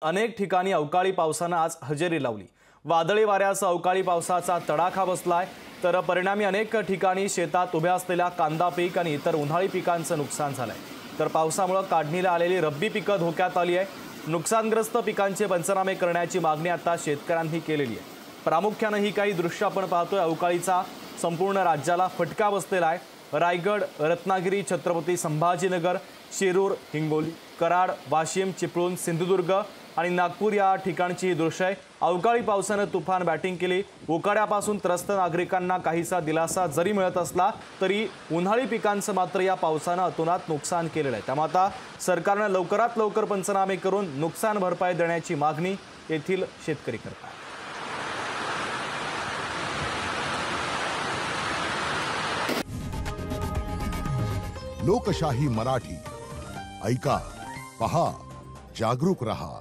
अनेक ठिकाणी अवकाळी पावसानं आज हजेरी लावली। वादळी वाऱ्यासह अवकाळी पावसाचा तडाखा बसलाय, तर परिणामी अनेक ठिकाणी शेतात उभ्या असलेल्या कांदा पीक आणि इतर उन्हाळी पिकांचं नुकसान झालंय। तर पावसामुळे काढणीला आलेली रब्बी पिकं धोक्यात आली आहे। नुकसानग्रस्त पिकांचे पंचनामे करण्याची मागणी आता शेतकऱ्यांनी केलेली आहे। प्रामुख्याने ही काही दृश्य आपण पाहतोय। अवकाळीचा संपूर्ण राज्याला फटका बसलेला आहे। रायगड, रत्नागिरी, छत्रपती संभाजीनगर, शिरूर, हिंगोली, कराड, वाशिम, चिपळूण, सिंधुदुर्ग आणि नागपूर या ठिकाणची दृश्य आहे। अवकाळी पावसाने तुफान बॅटिंग केली। उकाड्यापासून त्रस्त नागरिकांना काहीसा दिलासा जरी मिळत असला तरी उन्हाळी पिकांचं मात्र या पावसाने अतोनात नुकसान केलेलं आहे। त्यामुळे आता सरकारने लवकरात लवकर पंचनामे करून नुकसान भरपाई देण्याची मागणी येथील शेतकरी करतात। लोकशाही मराठी ऐका, पहा, जागरूक रहा।